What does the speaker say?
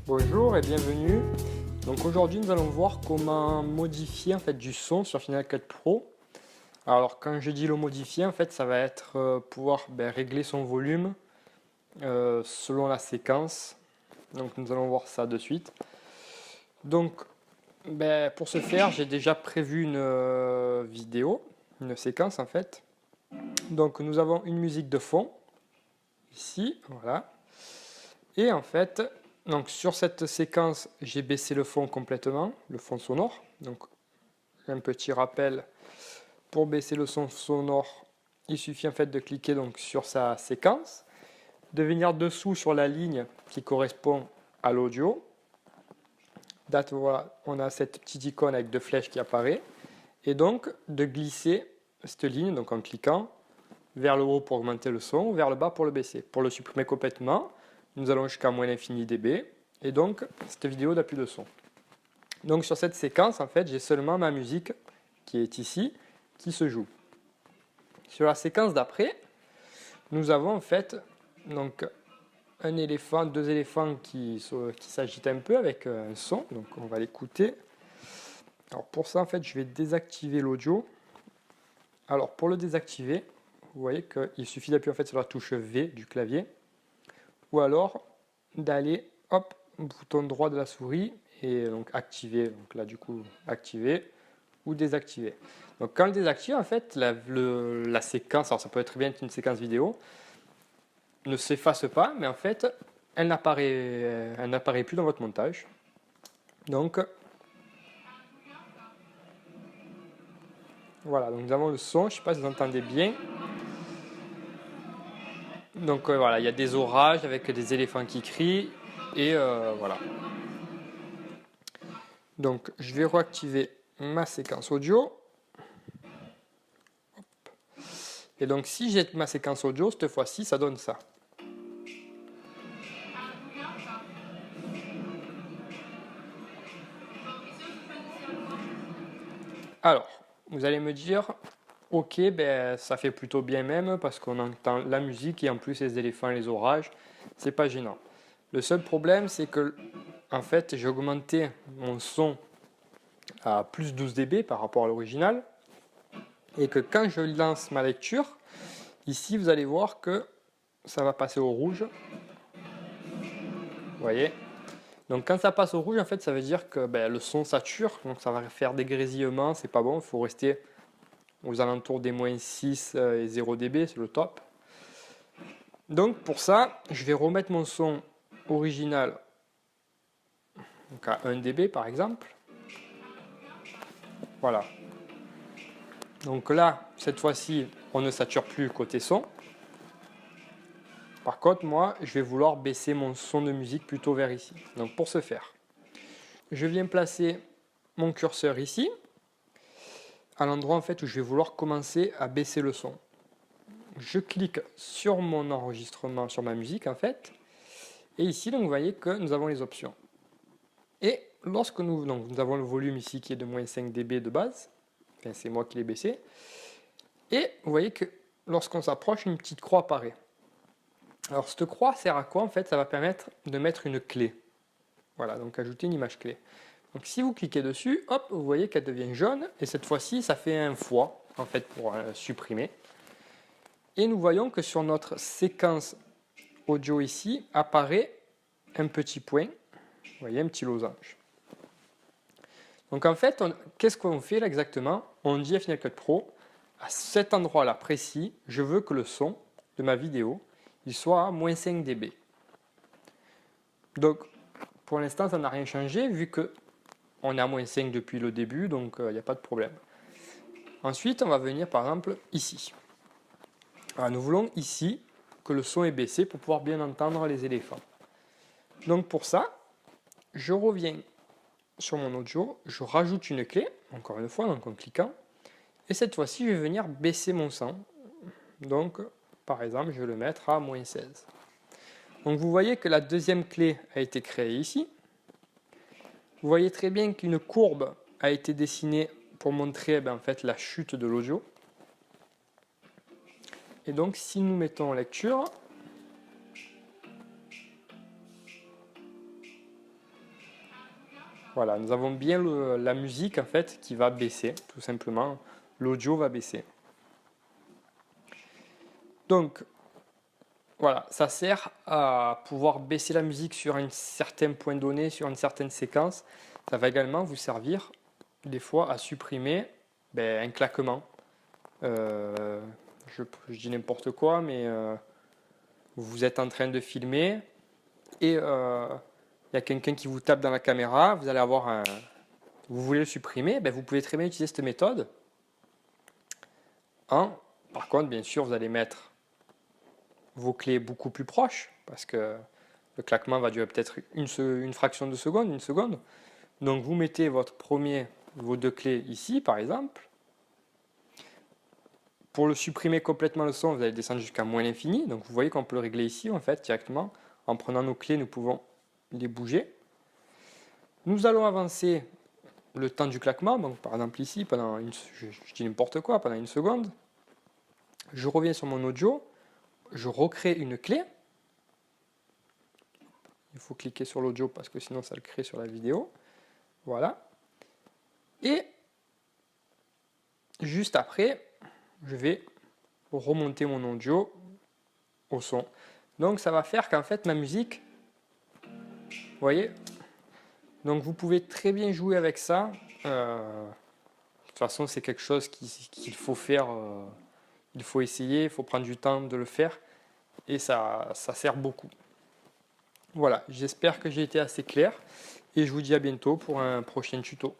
Bonjour et bienvenue. Donc aujourd'hui nous allons voir comment modifier en fait du son sur Final Cut Pro. Alors quand je dis le modifier en fait ça va être pouvoir régler son volume selon la séquence. Donc nous allons voir ça de suite. Donc pour ce faire j'ai déjà prévu une vidéo, une séquence en fait. Donc nous avons une musique de fond ici, voilà. Et en fait, donc sur cette séquence, j'ai baissé le fond complètement, le fond sonore. Donc un petit rappel, pour baisser le son sonore, il suffit en fait de cliquer donc sur sa séquence, de venir dessous sur la ligne qui correspond à l'audio. Date, voilà, on a cette petite icône avec deux flèches qui apparaît. Et donc de glisser cette ligne, donc en cliquant, vers le haut pour augmenter le son, vers le bas pour le baisser. Pour le supprimer complètement, nous allons jusqu'à moins l'infini dB, et donc cette vidéo n'a plus de son. Donc sur cette séquence, en fait, j'ai seulement ma musique qui est ici, qui se joue. Sur la séquence d'après, nous avons en fait donc un éléphant, deux éléphants qui s'agitent un peu avec un son, donc on va l'écouter. Alors pour ça, en fait, je vais désactiver l'audio. Alors pour le désactiver, vous voyez qu'il suffit d'appuyer en fait sur la touche V du clavier, ou alors d'aller, hop, bouton droit de la souris, et donc activer, donc là du coup activer, ou désactiver. Donc quand on le désactive, en fait, la séquence, alors ça peut être bien une séquence vidéo, ne s'efface pas, mais en fait, elle n'apparaît plus dans votre montage. Donc, voilà, donc nous avons le son, je ne sais pas si vous entendez bien. Donc voilà, il y a des orages avec des éléphants qui crient, et voilà. Donc je vais réactiver ma séquence audio. Et donc si j'ai ma séquence audio, cette fois-ci, ça donne ça. Alors, vous allez me dire, ok, ça fait plutôt bien même parce qu'on entend la musique et en plus les éléphants et les orages, c'est pas gênant. Le seul problème, c'est que en fait, j'ai augmenté mon son à plus 12 dB par rapport à l'original et que quand je lance ma lecture, ici vous allez voir que ça va passer au rouge. Vous voyez? Donc quand ça passe au rouge, en fait, ça veut dire que le son sature, donc ça va faire des grésillements, c'est pas bon, il faut rester aux alentours des moins 6 et 0 dB, c'est le top. Donc pour ça, je vais remettre mon son original donc à 1 dB par exemple. Voilà. Donc là, cette fois-ci, on ne sature plus côté son. Par contre, moi, je vais vouloir baisser mon son de musique plutôt vers ici. Donc pour ce faire, je viens placer mon curseur ici, à l'endroit en fait où je vais vouloir commencer à baisser le son. Je clique sur mon enregistrement, sur ma musique en fait, et ici donc vous voyez que nous avons les options. Et lorsque nous avons le volume ici qui est de moins 5 dB de base, enfin, c'est moi qui l'ai baissé, et vous voyez que lorsqu'on s'approche, une petite croix apparaît. Alors cette croix sert à quoi en fait? Ça va permettre de mettre une clé. Voilà, donc ajouter une image clé. Donc si vous cliquez dessus, hop, vous voyez qu'elle devient jaune, et cette fois-ci ça fait un fois en fait pour supprimer. Et nous voyons que sur notre séquence audio ici apparaît un petit point, vous voyez un petit losange. Donc en fait, qu'est-ce qu'on fait là exactement? On dit à Final Cut Pro, à cet endroit-là précis, je veux que le son de ma vidéo il soit à moins 5 dB. Donc pour l'instant, ça n'a rien changé vu qu'on est à moins 5 depuis le début, donc il n'y a pas de problème. Ensuite, on va venir par exemple ici. Alors, nous voulons ici que le son est baissé pour pouvoir bien entendre les éléphants. Donc pour ça, je reviens sur mon audio, je rajoute une clé, encore une fois, donc en cliquant, et cette fois-ci, je vais venir baisser mon son. Donc, par exemple, je vais le mettre à moins 16. Donc vous voyez que la deuxième clé a été créée ici. Vous voyez très bien qu'une courbe a été dessinée pour montrer en fait, la chute de l'audio. Et donc si nous mettons en lecture, Voilà, nous avons bien la musique en fait qui va baisser, tout simplement. L'audio va baisser. Donc, voilà, ça sert à pouvoir baisser la musique sur un certain point donné, sur une certaine séquence. Ça va également vous servir des fois à supprimer un claquement. Je dis n'importe quoi, mais vous êtes en train de filmer et il y a quelqu'un qui vous tape dans la caméra, vous allez avoir un... Vous voulez le supprimer, vous pouvez très bien utiliser cette méthode. Par contre, bien sûr, vous allez mettre vos clés beaucoup plus proches, parce que le claquement va durer peut-être une fraction de seconde, une seconde. Donc vous mettez vos deux clés ici, par exemple. Pour le supprimer complètement le son, vous allez descendre jusqu'à moins l'infini. Donc vous voyez qu'on peut le régler ici, en fait, directement. En prenant nos clés, nous pouvons les bouger. Nous allons avancer le temps du claquement. Donc par exemple ici, je dis n'importe quoi, pendant une seconde. Je reviens sur mon audio. Je recrée une clé. Il faut cliquer sur l'audio parce que sinon ça le crée sur la vidéo. Voilà. Et juste après, je vais remonter mon audio au son. Donc ça va faire qu'en fait ma musique, vous voyez, donc vous pouvez très bien jouer avec ça. De toute façon, c'est quelque chose qu'il faut faire, il faut essayer, il faut prendre du temps de le faire et ça sert beaucoup. Voilà, j'espère que j'ai été assez clair et je vous dis à bientôt pour un prochain tuto.